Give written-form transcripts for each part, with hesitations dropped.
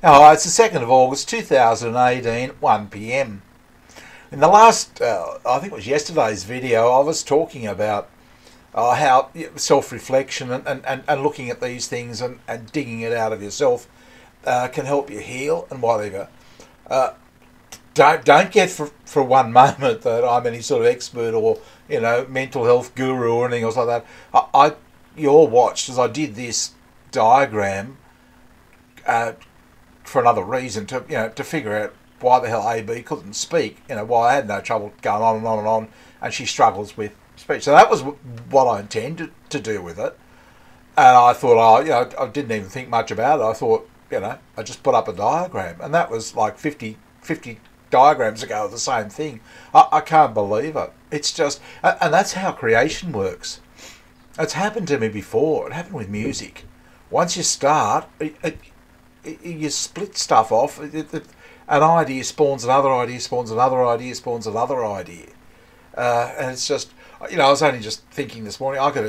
Oh, it's the 2nd of August 2018, 1 p.m. In the last, I think it was yesterday's video, I was talking about how self-reflection and looking at these things and digging it out of yourself can help you heal and whatever. Uh, don't get for one moment that I'm any sort of expert or mental health guru or anything else like that. You all watched as I did this diagram for another reason to figure out why the hell AB couldn't speak. Why I had no trouble going on and on and on, and she struggles with speech. So that was what I intended to do with it. And I thought, I didn't even think much about it. I thought, I just put up a diagram, and that was like 50 diagrams ago of the same thing. I can't believe it. It's just, and that's how creation works. It's happened to me before. It happened with music. Once you start, you split stuff off. An idea spawns another idea, spawns another idea, spawns another idea. And it's just, I was only just thinking this morning, I reckon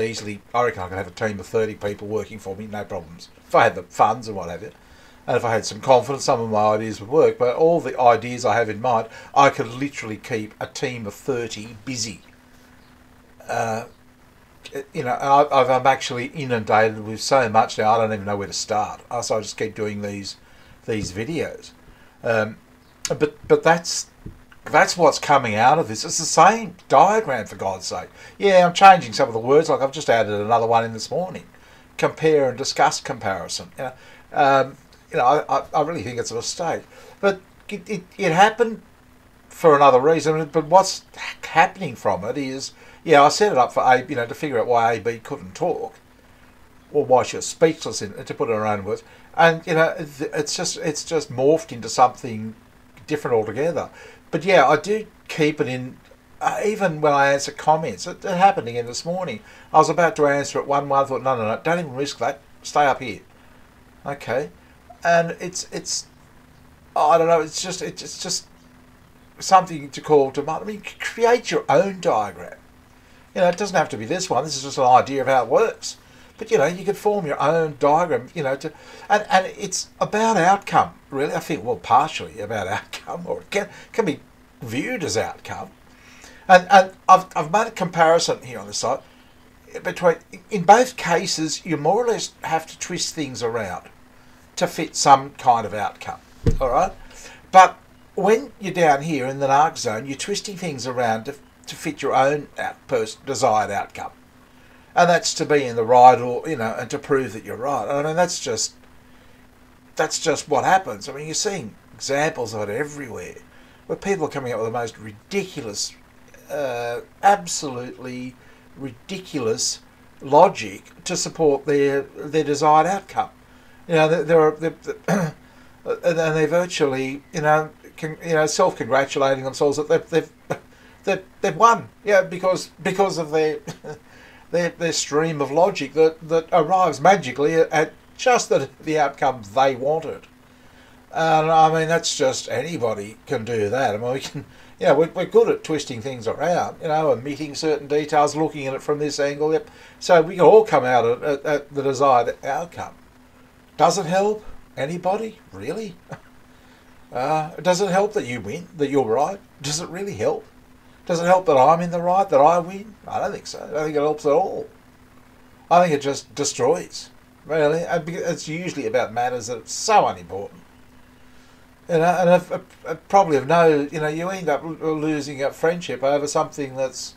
I could have a team of 30 people working for me, no problems. If I had the funds and what have you. And if I had some confidence, some of my ideas would work. But all the ideas I have in mind, I could literally keep a team of 30 busy. I'm actually inundated with so much now, I don't even know where to start. So I just keep doing these videos. But that's what's coming out of this. It's the same diagram, for God's sake. Yeah, I'm changing some of the words, like I've just added another one in this morning. Compare and discuss comparison. I really think it's a mistake. But it happened for another reason. But what's happening from it is, I set it up for AB, to figure out why AB couldn't talk, or why she was speechless, to put it in her own words. And it's just morphed into something different altogether. But I do keep it in. Even when I answer comments, it happened again this morning. I was about to answer it one way. I thought, no, don't even risk that. Stay up here. Okay, and it's I don't know. It's just something to call to mind. I mean, create your own diagram. It doesn't have to be this one. This is just an idea of how it works. But you could form your own diagram. And it's about outcome, really. I think, well, partially about outcome, or it can be viewed as outcome. And I've made a comparison here on the site between, in both cases, you more or less have to twist things around to fit some kind of outcome. All right, but when you're down here in the narc zone, you're twisting things around to fit your own desired outcome, and that's to be in the right, or and to prove that you're right. I mean, that's just what happens. I mean, you're seeing examples of it everywhere, where people are coming up with the most ridiculous, absolutely ridiculous logic to support their desired outcome. And they're virtually, self-congratulating themselves that they've won. Because of their stream of logic that arrives magically at just the outcome they wanted. And I mean, that's just, anybody can do that. I mean, we can, we're good at twisting things around, omitting certain details, looking at it from this angle. Yep. So we can all come out at the desired outcome. Does it help anybody? Really? Does it help that you win, that you're right? Does it really help? Does it help that I'm in the right, that I win? I don't think so. I don't think it helps at all. I think it just destroys, really. It's usually about matters that are so unimportant. And probably of no, you end up losing a friendship over something that's,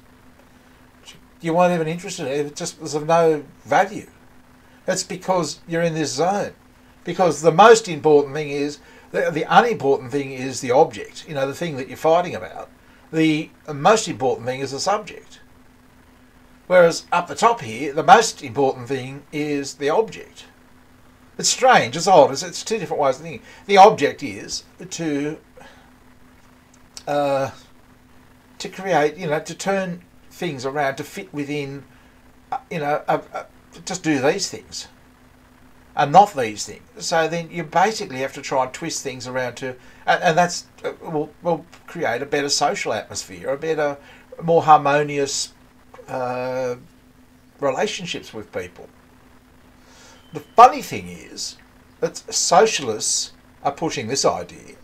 you weren't even interested in. It just was of no value. It's because you're in this zone. Because the most important thing is, the unimportant thing is the object, the thing that you're fighting about. The most important thing is the subject. Whereas up the top here, the most important thing is the object. It's strange, it's odd, it's two different ways of thinking. The object is to create, to turn things around, to fit within, just do these things and not these things. So then you basically have to try and twist things around and that's will create a better social atmosphere, a better, more harmonious relationships with people. The funny thing is that socialists are pushing this idea,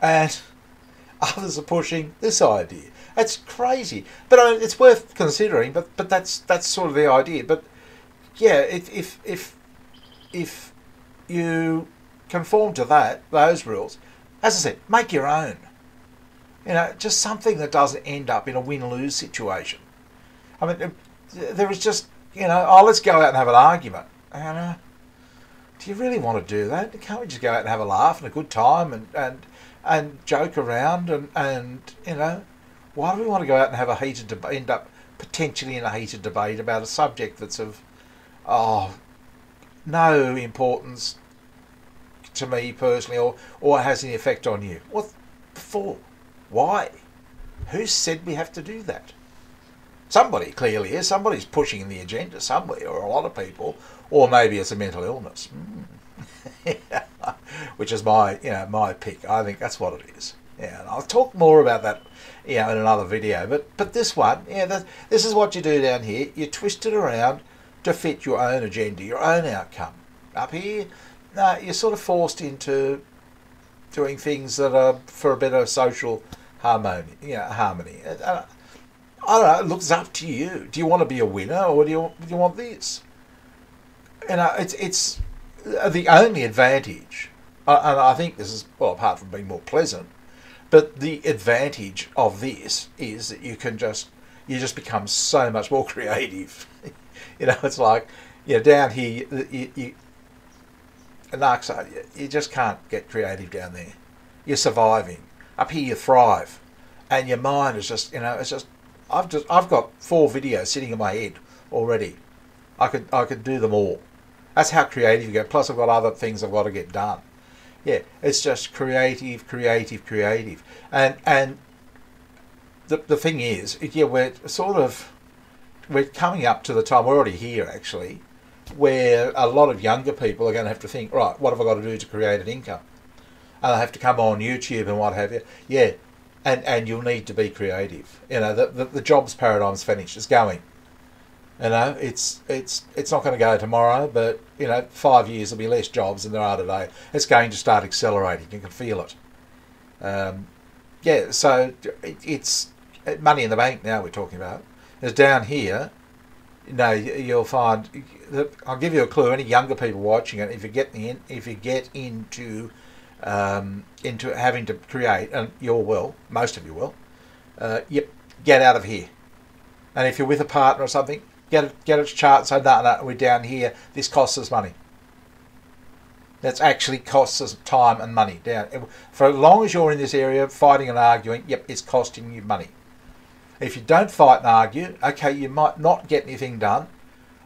and others are pushing this idea. That's crazy, but it's worth considering. But that's sort of the idea. But yeah, if you conform to those rules, as I said, make your own. Just something that doesn't end up in a win-lose situation. I mean, there is just, oh, let's go out and have an argument. Do you really want to do that? Can't we just go out and have a laugh and a good time and joke around and why do we want to go out and have a heated debate, end up potentially in a heated debate about a subject that's of no importance to me personally or has any effect on you? What for? Why? Who said we have to do that? Somebody clearly is. Somebody's pushing the agenda somewhere, or a lot of people, or maybe it's a mental illness, which is my pick. I think that's what it is. Yeah, and I'll talk more about that, in another video. But this one, this is what you do down here. You twist it around to fit your own agenda, your own outcome. Up here, no, you're sort of forced into doing things that are for a better social harmony. I don't know. It looks up to you. Do you want to be a winner, or do you want this? It's the only advantage, and I think this is, well, apart from being more pleasant, but the advantage of this is that you just become so much more creative. It's like, down here, you just can't get creative down there. You're surviving. Up here, you thrive, and your mind is just, it's just. I've got 4 videos sitting in my head already. I could do them all. That's how creative you get. Plus, I've got other things I've got to get done. Yeah, it's just creative, and the thing is, we're coming up to the time, we're already here actually, where a lot of younger people are going to have to think, right, what have I got to do to create an income? And I have to come on YouTube and what have you. Yeah. And you'll need to be creative. The jobs paradigm's finished. It's going. It's not going to go tomorrow, but 5 years there'll be less jobs than there are today. It's going to start accelerating. You can feel it. So it's money in the bank now we're talking about. It's down here. You'll find. I'll give you a clue. Any younger people watching it, if you get into having to create, and most of you will, get out of here. And if you're with a partner or something, get a chart and say, no, we're down here, this costs us money. That's actually costs us time and money. Down for as long as you're in this area fighting and arguing, it's costing you money. If you don't fight and argue, okay, you might not get anything done,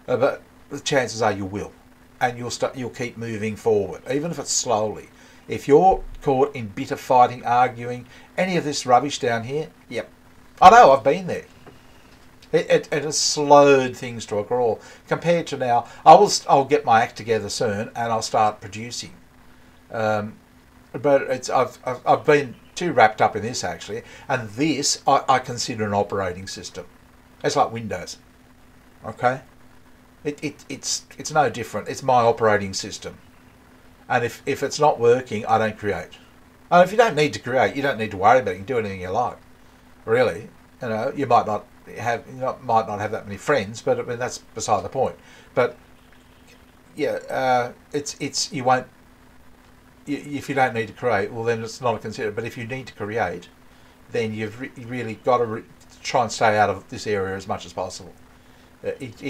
but the chances are you will, and you'll keep moving forward, even if it's slowly. If you're caught in bitter fighting, arguing, any of this rubbish down here, I know, I've been there. It has slowed things to a crawl. Compared to now, I'll get my act together soon and I'll start producing. But I've been too wrapped up in this actually, and this I consider an operating system. It's like Windows. Okay, it's no different. It's my operating system. And if it's not working, I don't create. And if you don't need to create, you don't need to worry about it. You can do anything you like. Really, you might not have that many friends, but I mean, that's beside the point. But it's you won't. If you don't need to create, well then it's not a consider. But if you need to create, then you've really got to try and stay out of this area as much as possible. It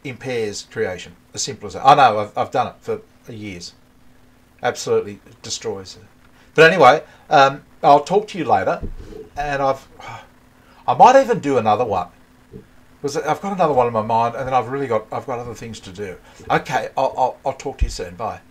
impairs creation. As simple as that. I know, I've done it for years. Absolutely destroys it. But anyway, I'll talk to you later, and I might even do another one, because I've got another one in my mind, and then I've got other things to do. Okay, I'll talk to you soon. Bye.